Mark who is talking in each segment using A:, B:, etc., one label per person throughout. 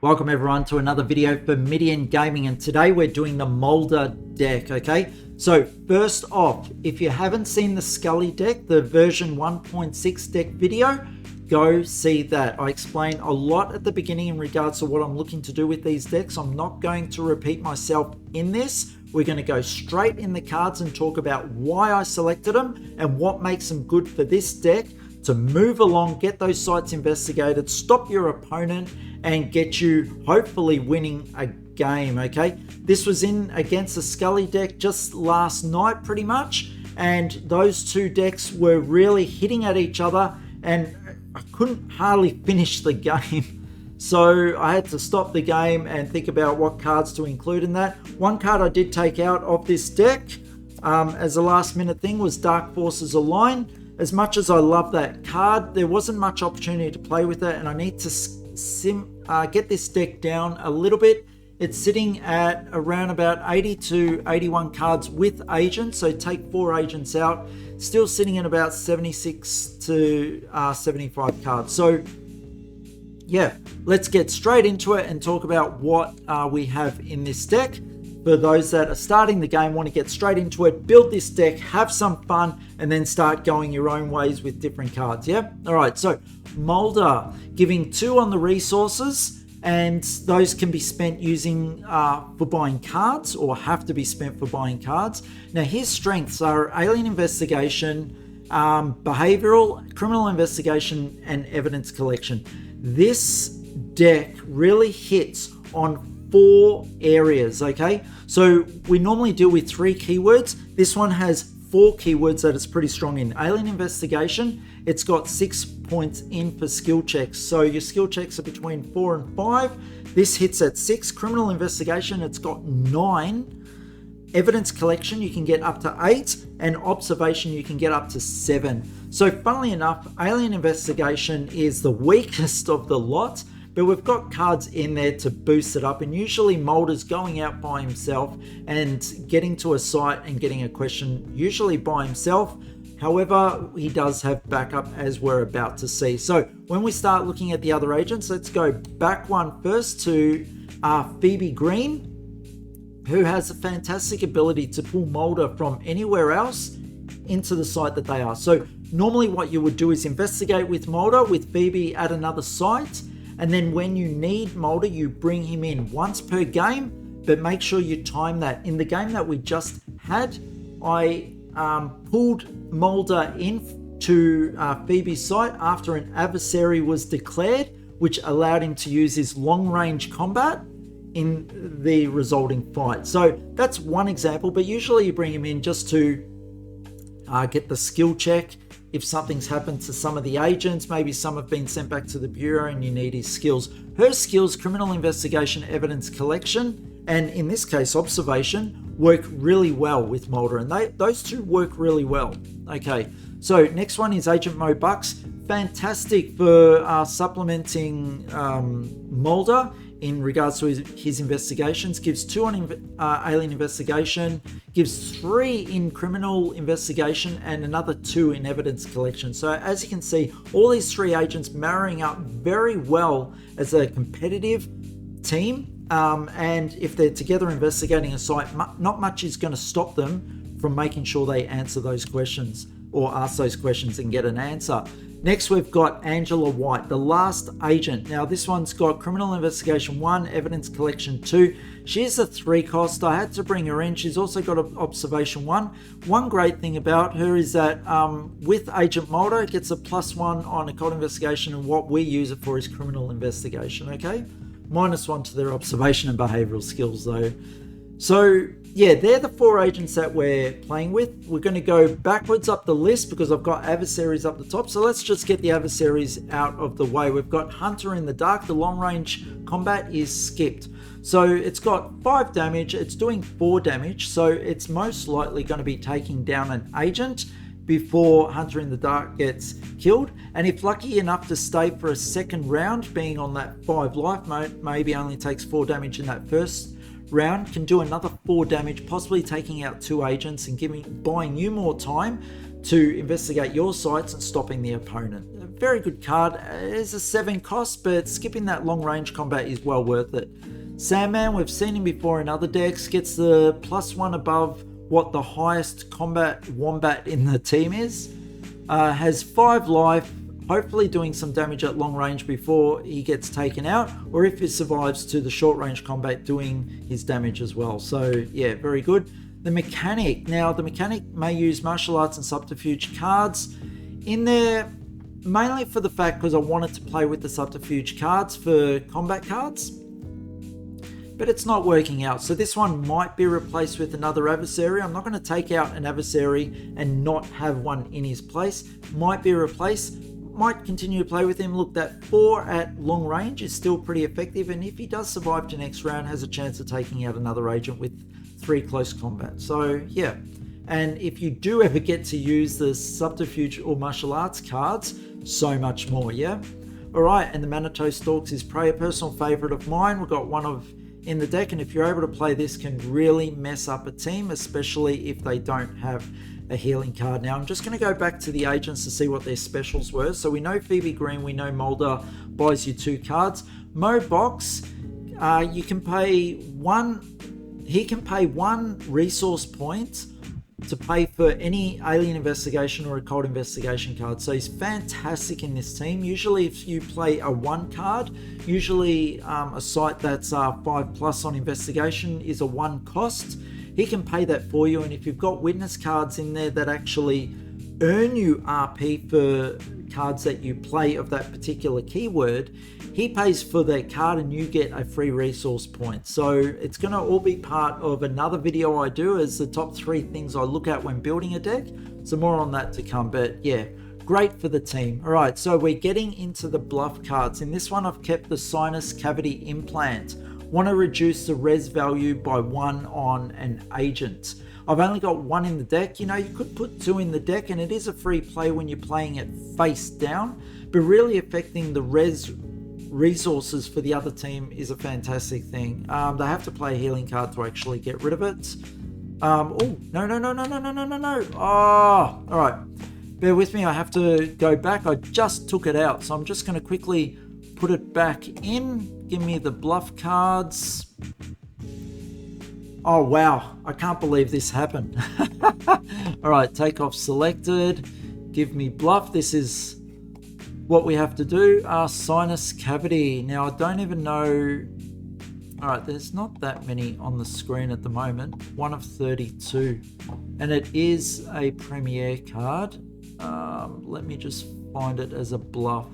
A: Welcome everyone to another video for Midian Gaming, and today we're doing the Mulder deck, okay? So first off, if you haven't seen the Scully deck, the version 1.6 deck video, go see that. I explain a lot at the beginning in regards to what I'm looking to do with these decks. I'm not going to repeat myself in this. We're going to go straight in the cards and talk about why I selected them and what makes them good for this deck to move along, get those sites investigated, stop your opponent, and get you hopefully winning a game, okay? This was in against the Scully deck just last night pretty much, and those two decks were really hitting at each other, and I couldn't hardly finish the game. So I had to stop the game and think about what cards to include in that. One card I did take out of this deck as a last minute thing was Dark Forces Align. As much as I love that card, there wasn't much opportunity to play with it, and I need to get this deck down a little bit. It's sitting at around about 80 to 81 cards with agents, so take 4 agents out, still sitting at about 76 to 75 cards. So yeah, let's get straight into it and talk about what we have in this deck. For those that are starting the game, want to get straight into it, build this deck, have some fun, and then start going your own ways with different cards, yeah? All right, so Mulder, giving 2 on the resources, and those can be spent using for buying cards, or have to be spent for buying cards. Now, his strengths are Alien Investigation, Behavioral, Criminal Investigation, and Evidence Collection. This deck really hits on 4 areas, okay? So we normally deal with 3 keywords. This one has 4 keywords that it's pretty strong in. Alien Investigation, it's got 6 points in for skill checks. So your skill checks are between 4 and 5. This hits at 6. Criminal Investigation, it's got 9. Evidence Collection, you can get up to 8. And Observation, you can get up to 7. So funnily enough, Alien Investigation is the weakest of the lot, but we've got cards in there to boost it up, and usually Mulder's going out by himself and getting to a site and getting a question, usually by himself. However, he does have backup, as we're about to see. So when we start looking at the other agents, let's go back one first to Phoebe Green, who has a fantastic ability to pull Mulder from anywhere else into the site that they are. So normally what you would do is investigate with Mulder, with Phoebe at another site, and then when you need Mulder, you bring him in once per game, but make sure you time that. In the game that we just had, I pulled Mulder in to Phoebe's site after an adversary was declared, which allowed him to use his long-range combat in the resulting fight. So that's one example, but usually you bring him in just to get the skill check. If something's happened to some of the agents, maybe some have been sent back to the Bureau and you need his skills. Her skills, Criminal Investigation, Evidence Collection, and in this case, Observation, work really well with Mulder, and those two work really well. Okay, so next one is Agent Mo Bucks. Fantastic for supplementing Mulder in regards to his investigations. Gives 2 on Alien Investigation, gives 3 in Criminal Investigation, and another 2 in Evidence Collection. So as you can see, all these 3 agents marrying up very well as a competitive team, and if they're together investigating a site, not much is going to stop them from making sure they answer those questions or ask those questions and get an answer. Next, we've got Angela White, the last agent. Now, this one's got Criminal Investigation 1, Evidence Collection 2. She's a 3 cost. I had to bring her in. She's also got Observation 1. One great thing about her is that with Agent Mulder, it gets a +1 on Occult Investigation, and what we use it for is Criminal Investigation, okay? -1 to their Observation and Behavioral skills, though. So yeah, they're the 4 agents that we're playing with. We're going to go backwards up the list because I've got adversaries up the top. So let's just get the adversaries out of the way. We've got Hunter in the dark. The long range combat is skipped. So it's got 5 damage. It's doing 4 damage. So it's most likely going to be taking down an agent before Hunter in the dark gets killed. And if lucky enough to stay for a second round, being on that 5 life mode, maybe only takes 4 damage in that first round, can do another 4 damage, possibly taking out 2 agents and buying you more time to investigate your sights and stopping the opponent. A very good card. It's a 7 cost, but skipping that long range combat is well worth it. Sandman, we've seen him before in other decks, gets the +1 above what the highest combat wombat in the team is. Has 5 life, hopefully doing some damage at long range before he gets taken out, or if he survives to the short range combat, doing his damage as well. So yeah, very good. The Mechanic. Now the Mechanic may use martial arts and subterfuge cards in there, mainly for the fact because I wanted to play with the subterfuge cards for combat cards, but it's not working out. So this one might be replaced with another adversary. I'm not going to take out an adversary and not have one in his place. Might be replaced. Might continue to play with him. Look, that 4 at long range is still pretty effective, and if he does survive to next round, has a chance of taking out another agent with 3 close combat. So yeah, and if you do ever get to use the subterfuge or martial arts cards, so much more. Yeah. All right, and the Manitou stalks his prey, a personal favorite of mine. We've got one of in the deck, and if you're able to play this, can really mess up a team, especially if they don't have a healing card. Now I'm just going to go back to the agents to see what their specials were. So we know Phoebe Green, we know Mulder buys you 2 cards. Mo Box, you can pay 1, he can pay 1 resource point to pay for any alien investigation or occult investigation card. So he's fantastic in this team. Usually if you play a 1 card, usually a site that's 5+ on investigation is a 1 cost. He can pay that for you, and if you've got witness cards in there that actually earn you RP for cards that you play of that particular keyword, he pays for that card and you get a free resource point. So it's going to all be part of another video I do as the top 3 things I look at when building a deck. So more on that to come, but yeah, great for the team. All right, so we're getting into the bluff cards. In this one, I've kept the sinus cavity implant. Want to reduce the res value by 1 on an agent. I've only got 1 in the deck. You know, you could put 2 in the deck, and it is a free play when you're playing it face down, but really affecting the res resources for the other team is a fantastic thing. They have to play a healing card to actually get rid of it. Oh, no. Oh, all right. Bear with me. I have to go back. I just took it out, so I'm just going to quickly put it back in. Give me the bluff cards. Oh, wow. I can't believe this happened. All right, take off selected. Give me bluff. This is what we have to do. Sinus cavity. Now, I don't even know. All right, there's not that many on the screen at the moment. 1 of 32. And it is a premier card. Let me just find it as a bluff.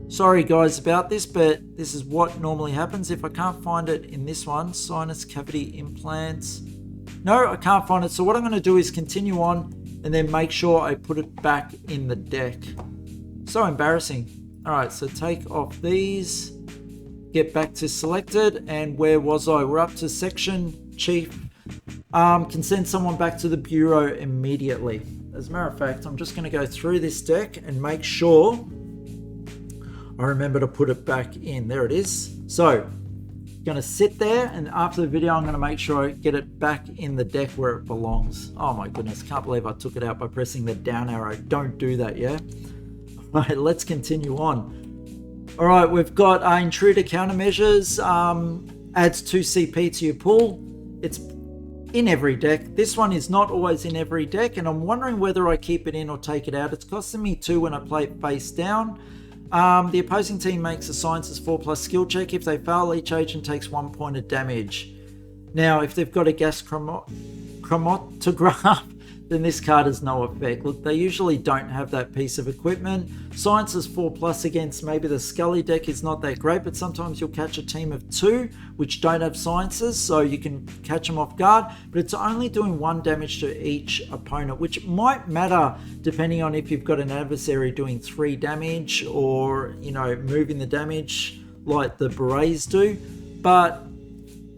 A: Sorry guys about this, but this is what normally happens. If I can't find it in this one, sinus cavity implants. No, I can't find it. So what I'm going to do is continue on and then make sure I put it back in the deck. So embarrassing. All right, so take off these, get back to selected, and where was I? We're up to section chief. Can send someone back to the bureau immediately. As a matter of fact, I'm just going to go through this deck and make sure I remember to put it back in. There it is. So going to sit there, and after the video I'm going to make sure I get it back in the deck where it belongs. Oh my goodness, can't believe I took it out by pressing the down arrow. Don't do that, yeah? All right, let's continue on. All right, we've got intruder countermeasures. Adds 2 CP to your pool. It's in every deck. This one is not always in every deck, and I'm wondering whether I keep it in or take it out. It's costing me 2 when I play it face down. The opposing team makes a sciences 4+ skill check. If they fail, each agent takes 1 point of damage. Now, if they've got a gas chromatograph, then this card has no effect. Look, they usually don't have that piece of equipment. Sciences 4+ against maybe the Scully deck is not that great, but sometimes you'll catch a team of 2 which don't have sciences, so you can catch them off guard, but it's only doing 1 damage to each opponent, which might matter depending on if you've got an adversary doing 3 damage or, you know, moving the damage like the berets do. But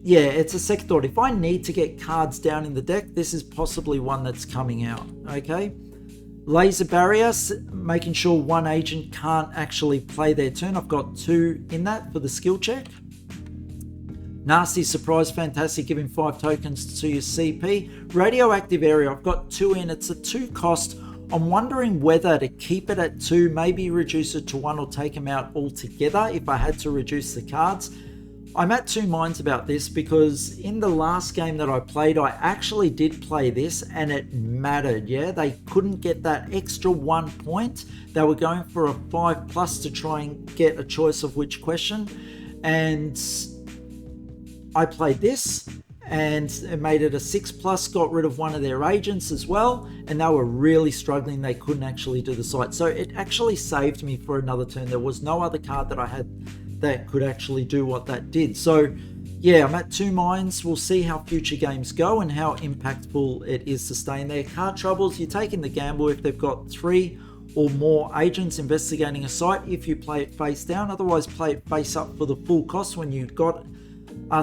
A: yeah, it's a second thought. If I need to get cards down in the deck, this is possibly one that's coming out, okay? Laser barriers, making sure 1 agent can't actually play their turn. I've got 2 in that for the skill check. Nasty Surprise, fantastic, giving 5 tokens to your CP. Radioactive Area, I've got 2 in, it's a 2 cost. I'm wondering whether to keep it at 2, maybe reduce it to 1 or take them out altogether if I had to reduce the cards. I'm at 2 minds about this because in the last game that I played, I actually did play this and it mattered, yeah? They couldn't get that extra 1 point. They were going for a 5+ to try and get a choice of which question. And I played this and it made it a 6+, got rid of one of their agents as well, and they were really struggling. They couldn't actually do the site. So it actually saved me for another turn. There was no other card that I had that could actually do what that did. So yeah, I'm at 2 minds. We'll see how future games go and how impactful it is to stay in there. Card troubles, you're taking the gamble if they've got 3 or more agents investigating a site if you play it face down. Otherwise, play it face up for the full cost when you've got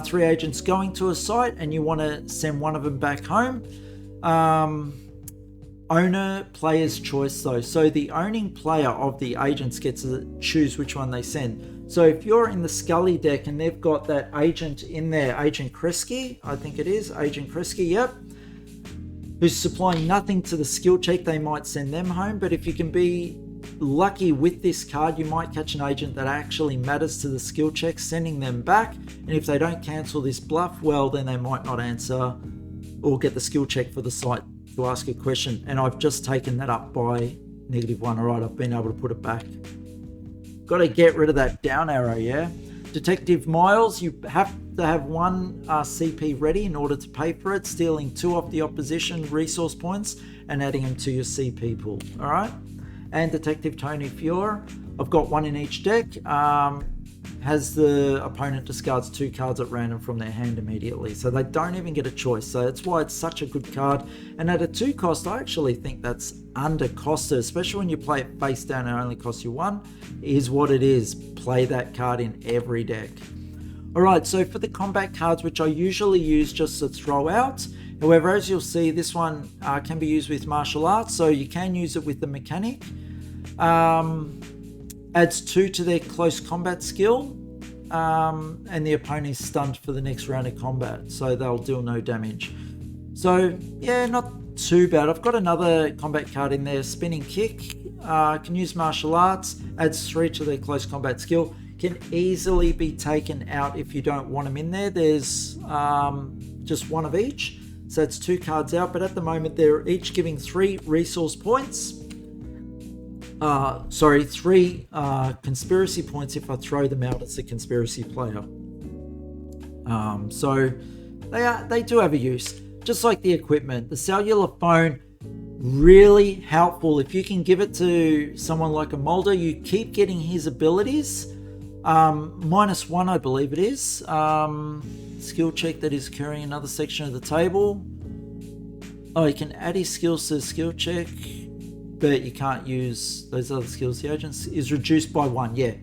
A: 3 agents going to a site and you want to send one of them back home. Owner player's choice though. So the owning player of the agents gets to choose which one they send. So if you're in the Scully deck and they've got that agent in there, Agent Kresge, I think it is, Agent Kresge, yep, who's supplying nothing to the skill check, they might send them home. But if you can be lucky with this card, you might catch an agent that actually matters to the skill check, sending them back. And if they don't cancel this bluff, well, then they might not answer or get the skill check for the site to ask a question. And I've just taken that up by -1. All right, I've been able to put it back. Got to get rid of that down arrow, yeah? Detective Miles, you have to have 1 CP ready in order to pay for it, stealing 2 off the opposition resource points and adding them to your CP pool, all right? And Detective Tony Fiore, I've got 1 in each deck. Has the opponent discards 2 cards at random from their hand immediately, so they don't even get a choice. So that's why it's such a good card. And at a 2 cost, I actually think that's under costed, especially when you play it face down and it only costs you 1. Is what it is. Play that card in every deck. Alright, so for the combat cards, which I usually use just to throw out, however, as you'll see, this one can be used with martial arts, so you can use it with the mechanic. Adds 2 to their close combat skill, and the opponent is stunned for the next round of combat, so they'll deal no damage. So yeah, not too bad. I've got another combat card in there, Spinning Kick. Can use martial arts, adds 3 to their close combat skill. Can easily be taken out if you don't want them in there. There's just 1 of each, so that's 2 cards out, but at the moment they're each giving 3 resource points. 3 conspiracy points if I throw them out as a conspiracy player. So they do have a use. Just like the equipment, the cellular phone, really helpful. If you can give it to someone like a Mulder, you keep getting his abilities. -1, I believe it is. Skill check that is carrying another section of the table. Oh, you can add his skills to the skill check, but you can't use those other skills. The agent is reduced by 1, yeah.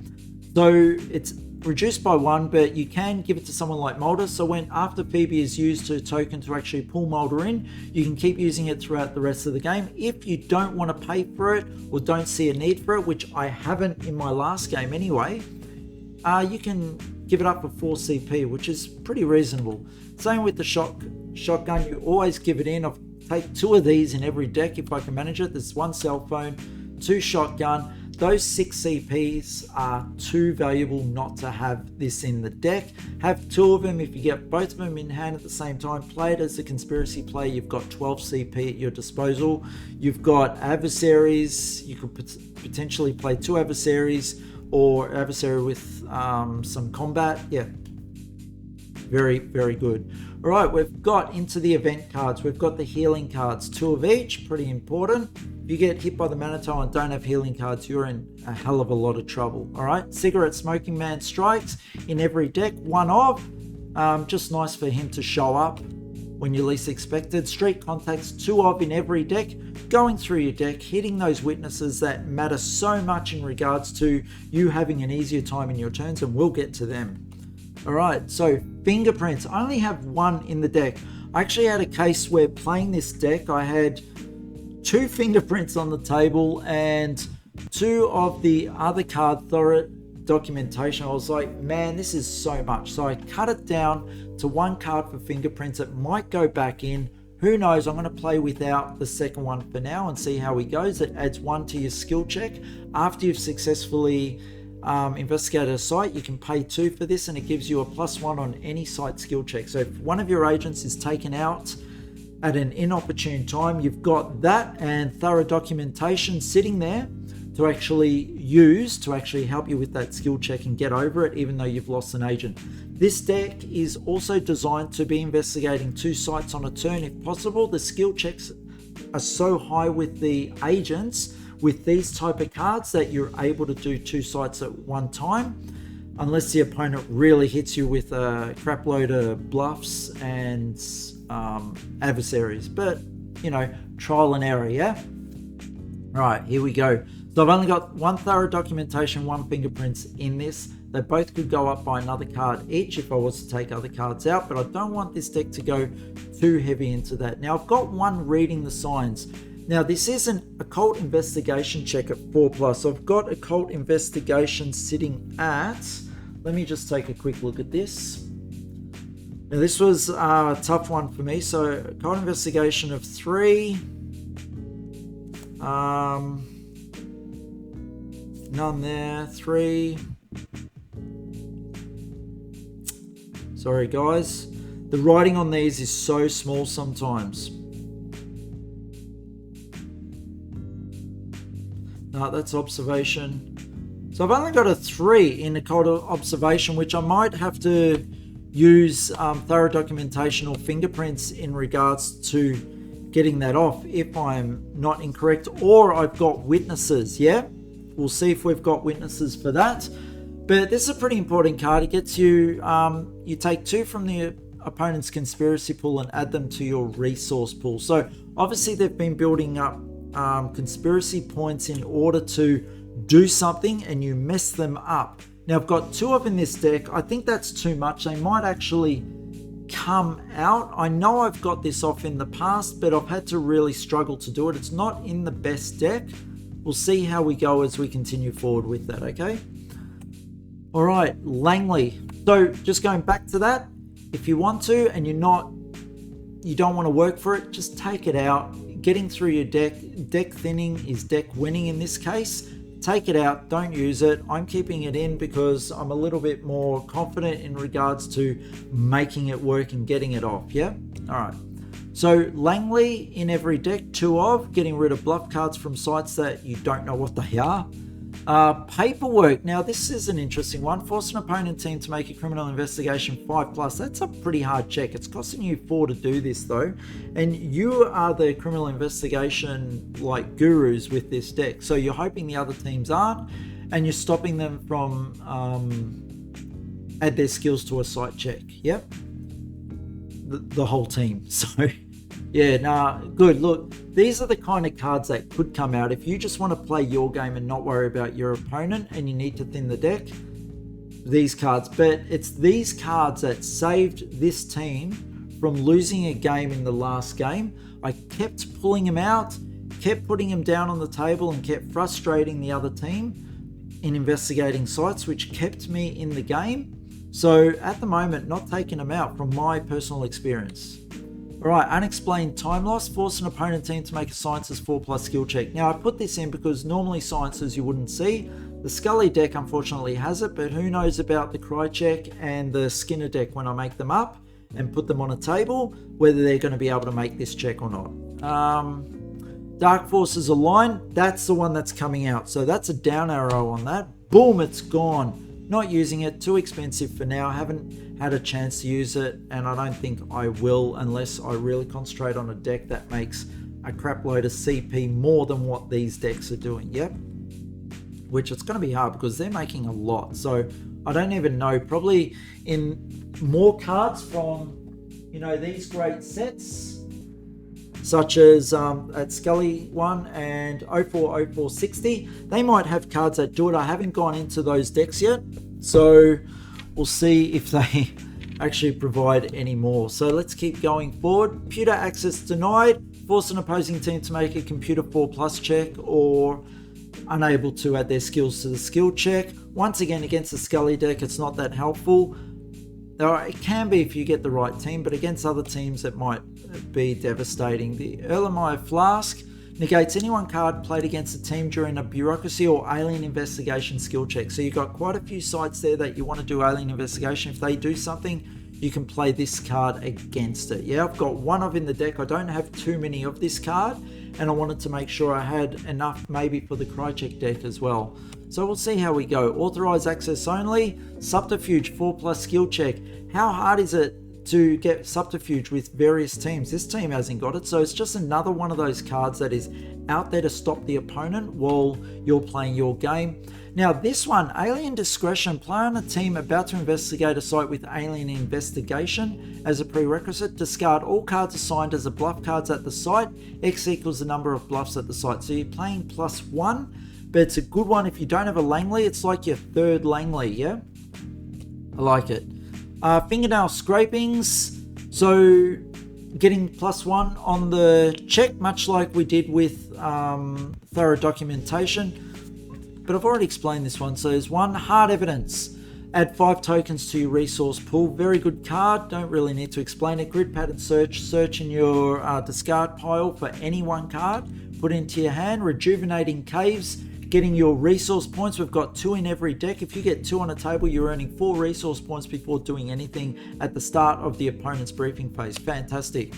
A: So it's reduced by 1, but you can give it to someone like Mulder. So when after Phoebe is used to token to actually pull Mulder in, you can keep using it throughout the rest of the game. If you don't want to pay for it or don't see a need for it, which I haven't in my last game anyway, you can give it up for 4 CP, which is pretty reasonable. Same with the shotgun, you always give it in. I've take 2 of these in every deck if I can manage it. There's 1 cell phone, 2 shotgun. Those 6 CPs are too valuable not to have this in the deck. Have 2 of them if you get both of them in hand at the same time. Play it as a conspiracy player. You've got 12 CP at your disposal. You've got adversaries. You could potentially play 2 adversaries or adversary with some combat. Yeah, very, very good. All right, we've got into the event cards. We've got the healing cards, 2 of each, pretty important. If you get hit by the Manitou and don't have healing cards, you're in a hell of a lot of trouble. All right, Cigarette Smoking Man Strikes in every deck, 1 of. Just nice for him to show up when you least expected. Street Contacts, 2 of in every deck. Going through your deck, hitting those witnesses that matter so much in regards to you having an easier time in your turns, and we'll get to them. Alright, so Fingerprints. I only have 1 in the deck. I actually had a case where playing this deck, I had 2 Fingerprints on the table and 2 of the other card documentation, I was like, man, this is so much. So I cut it down to 1 card for fingerprints. It might go back in. Who knows? I'm going to play without the second one for now and see how he goes. It adds 1 to your skill check. After you've successfully investigated a site, you can pay 2 for this, and it gives you a +1 on any site skill check. So if one of your agents is taken out at an inopportune time, you've got that and thorough documentation sitting there to actually use to actually help you with that skill check and get over it, even though you've lost an agent. This deck is also designed to be investigating 2 sites on a turn if possible. The skill checks are so high with the agents with these type of cards that you're able to do 2 sites at one time, unless the opponent really hits you with a crap load of bluffs and adversaries. But, you know, trial and error, yeah? Right, here we go. So I've only got 1 thorough documentation, 1 fingerprints in this. They both could go up by another card each if I was to take other cards out, but I don't want this deck to go too heavy into that. Now I've got 1 reading the signs. Now this is an occult investigation check at 4+. So I've got occult investigation sitting at, let me just take a quick look at this. Now this was a tough one for me. So occult investigation of 3. None there. 3. Sorry guys, the writing on these is so small sometimes. No, that's observation. So I've only got a 3 in occult observation, which I might have to use thorough documentation or fingerprints in regards to getting that off if I'm not incorrect, or I've got witnesses. Yeah, we'll see if we've got witnesses for that. But this is a pretty important card. It gets you, you take 2 from the opponent's conspiracy pool and add them to your resource pool. So obviously they've been building up conspiracy points in order to do something, and you mess them up. Now I've got 2 of in this deck. I think that's too much. They might actually come out. I know I've got this off in the past, but I've had to really struggle to do it. It's not in the best deck. We'll see how we go as we continue forward with that, okay? All right, Langley. So just going back to that, if you want to and you don't want to work for it, just take it out. Getting through your deck thinning is deck winning in this case. Take it out, don't use it. I'm keeping it in because I'm a little bit more confident in regards to making it work and getting it off, yeah? All right. So Langley in every deck, 2 of, getting rid of bluff cards from sites that you don't know what they are. Paperwork. Now this is an interesting one. Force an opponent team to make a criminal investigation 5+. That's a pretty hard check. It's costing you 4 to do this though, and you are the criminal investigation like gurus with this deck. So you're hoping the other teams aren't, and you're stopping them from add their skills to a site check. Yep, the whole team. So yeah, nah, good. Look, these are the kind of cards that could come out if you just want to play your game and not worry about your opponent and you need to thin the deck. These cards, but it's these cards that saved this team from losing a game in the last game. I kept pulling them out, kept putting them down on the table, and kept frustrating the other team in investigating sites, which kept me in the game. So at the moment, not taking them out from my personal experience. All right, unexplained time loss. Force an opponent team to make a sciences 4+ skill check. Now I put this in because normally sciences you wouldn't see. The Scully deck unfortunately has it, but who knows about the Cry check and the Skinner deck when I make them up and put them on a table, whether they're going to be able to make this check or not. Dark Forces Align, that's the one that's coming out. So that's a down arrow on that. Boom, it's gone. Not using it, too expensive for now. Haven't had a chance to use it, and I don't think I will unless I really concentrate on a deck that makes a crap load of CP more than what these decks are doing. Yep, which it's going to be hard because they're making a lot. So I don't even know, probably in more cards from, you know, these great sets such as at Scully 1 and 040460, they might have cards that do it. I haven't gone into those decks yet, so we'll see if they actually provide any more. So let's keep going forward. Computer access denied. Force an opposing team to make a computer 4+ check, or unable to add their skills to the skill check. Once again, against the Scully deck, it's not that helpful. It can be if you get the right team, but against other teams it might be devastating. The Erlenmeyer Flask negates any one card played against a team during a bureaucracy or alien investigation skill check. So you've got quite a few sites there that you want to do alien investigation. If they do something, you can play this card against it. Yeah, I've got one of in the deck. I don't have too many of this card, and I wanted to make sure I had enough maybe for the Krychek deck as well. So we'll see how we go. Authorized access only, Subterfuge 4+ skill check. How hard is it to get Subterfuge with various teams? This team hasn't got it, so it's just another one of those cards that is out there to stop the opponent while you're playing your game. Now this one, Alien Discretion. Play on a team about to investigate a site with Alien Investigation. As a prerequisite, discard all cards assigned as a bluff cards at the site. X equals the number of bluffs at the site. So you're playing +1, but it's a good one if you don't have a Langley. It's like your third Langley, yeah? I like it. Fingernail Scrapings. So getting +1 on the check, much like we did with thorough documentation. But I've already explained this one. So there's one, Hard Evidence. Add 5 tokens to your resource pool. Very good card. Don't really need to explain it. Grid Pattern Search. Search in your discard pile for any one card. Put into your hand. Rejuvenating Caves. Getting your resource points. We've got 2 in every deck. If you get 2 on a table, you're earning 4 resource points before doing anything at the start of the opponent's briefing phase. Fantastic.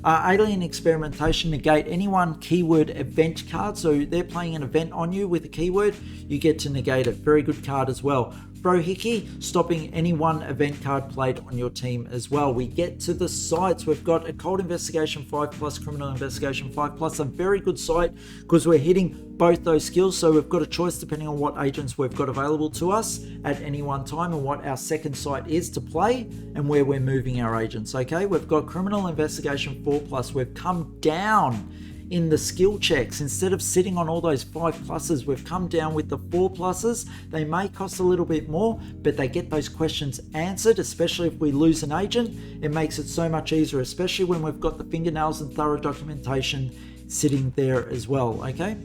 A: Alien Experimentation. Negate any one keyword event card. So they're playing an event on you with a keyword. You get to negate it. Very good card as well. Frohickey, stopping any one event card played on your team as well. We get to the sites. We've got Occult Investigation 5+, Criminal Investigation 5+, a very good site because we're hitting both those skills. So we've got a choice depending on what agents we've got available to us at any one time and what our second site is to play and where we're moving our agents. Okay, we've got Criminal Investigation 4+. We've come down in the skill checks. Instead of sitting on all those 5+, we've come down with the 4+. They may cost a little bit more, but they get those questions answered, especially if we lose an agent. It makes it so much easier, especially when we've got the fingernails and thorough documentation sitting there as well. Okay,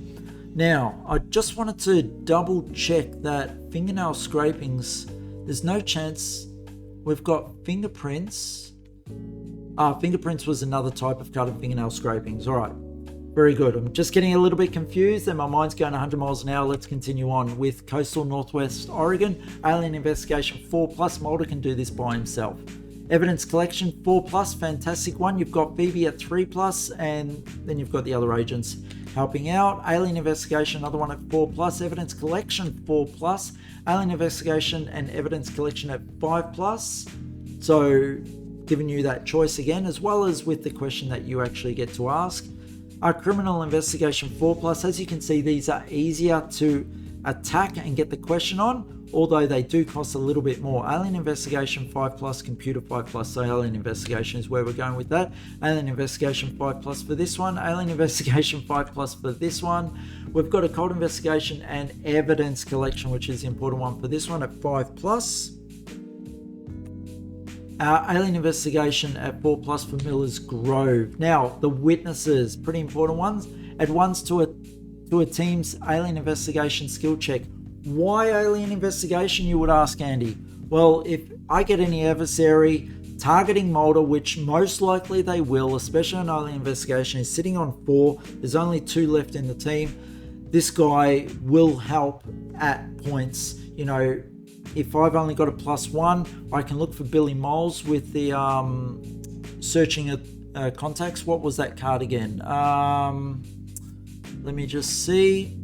A: now I just wanted to double check that fingernail scrapings, there's no chance. We've got fingerprints. Fingerprints was another type of card of fingernail scrapings. All right, very good. I'm just getting a little bit confused and my mind's going 100 miles an hour. Let's continue on with Coastal Northwest Oregon. Alien Investigation 4+. Mulder can do this by himself. Evidence Collection 4+. Fantastic one. You've got Phoebe at 3+, and then you've got the other agents helping out. Alien Investigation, another one at 4+. Evidence Collection 4+. Alien Investigation and Evidence Collection at 5+. So giving you that choice again, as well as with the question that you actually get to ask. Our Criminal Investigation 4+, as you can see, these are easier to attack and get the question on, although they do cost a little bit more. Alien Investigation 5+, Computer 5+, so Alien Investigation is where we're going with that. Alien Investigation 5+ for this one, Alien Investigation 5+ for this one. We've got Occult Investigation and Evidence Collection, which is the important one for this one at 5+. Alien Investigation at 4+ for Miller's Grove. Now, the witnesses, pretty important ones. Add ones to a team's Alien Investigation skill check. Why Alien Investigation, you would ask, Andy? Well, if I get any adversary targeting Mulder, which most likely they will, especially on Alien Investigation, is sitting on 4. There's only 2 left in the team. This guy will help at points, you know. If I've only got a +1, I can look for Billy Moles with the searching at contacts. What was that card again? Let me just see.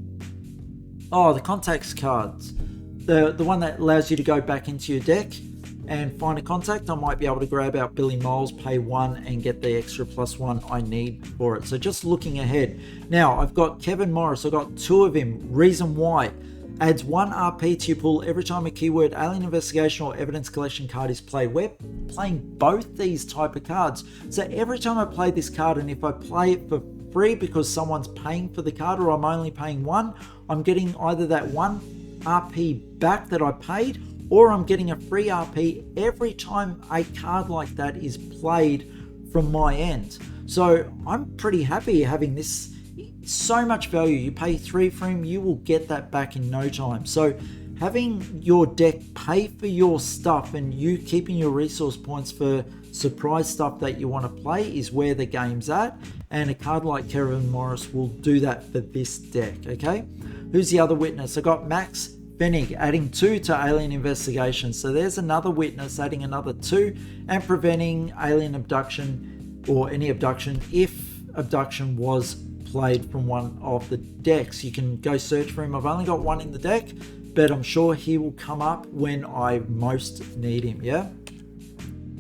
A: Oh, the contacts cards. The one that allows you to go back into your deck and find a contact. I might be able to grab out Billy Moles, pay 1 and get the extra +1 I need for it. So just looking ahead. Now, I've got Kevin Morris. I've got 2 of him. Reason why. Adds 1 RP to your pool every time a keyword Alien Investigation or Evidence Collection card is played. We're playing both these type of cards. So every time I play this card, and if I play it for free because someone's paying for the card or I'm only paying 1, I'm getting either that 1 RP back that I paid, or I'm getting a free RP every time a card like that is played from my end. So I'm pretty happy having this it's so much value. You pay 3 for him, you will get that back in no time. So having your deck pay for your stuff and you keeping your resource points for surprise stuff that you want to play is where the game's at, and a card like Kevin Morris will do that for this deck. Okay, who's the other witness? I got Max Bennig adding 2 to alien investigation, so there's another witness adding another 2 and preventing alien abduction or any abduction if abduction was played from one of the decks. You can go search for him. I've only got 1 in the deck, but I'm sure he will come up when I most need him. Yeah.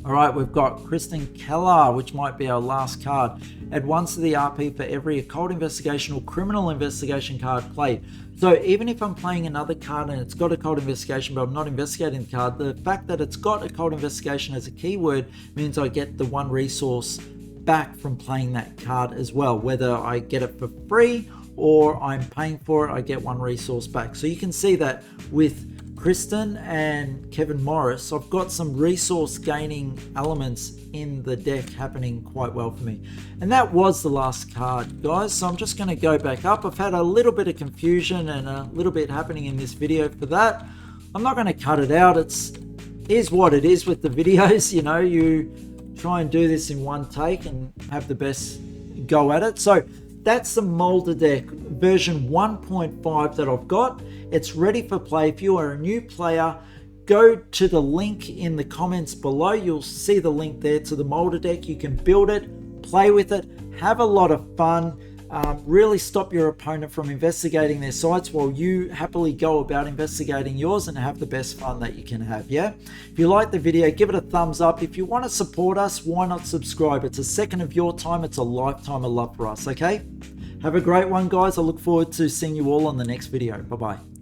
A: All right, we've got Kristen Keller, which might be our last card. Add 1 to the RP for every occult investigation or criminal investigation card played. So even if I'm playing another card and it's got occult investigation, but I'm not investigating the card, the fact that it's got occult investigation as a keyword means I get the 1 resource back from playing that card as well. Whether I get it for free or I'm paying for it, I get 1 resource back. So you can see that with Kristen and Kevin Morris, I've got some resource gaining elements in the deck happening quite well for me. And that was the last card, guys. So I'm just going to go back up. I've had a little bit of confusion and a little bit happening in this video for that. I'm not going to cut it out. Here's what it is with the videos. You know, you try and do this in one take and have the best go at it. So that's the Mulder deck version 1.5 that I've got. It's ready for play. If you are a new player, go to the link in the comments below. You'll see the link there to the Mulder deck. You can build it, play with it, have a lot of fun, really stop your opponent from investigating their sites while you happily go about investigating yours and have the best fun that you can have. Yeah. If you like the video, give it a thumbs up. If you want to support us, why not subscribe? It's a second of your time. It's a lifetime of love for us. Okay. Have a great one, guys. I look forward to seeing you all on the next video. Bye-bye.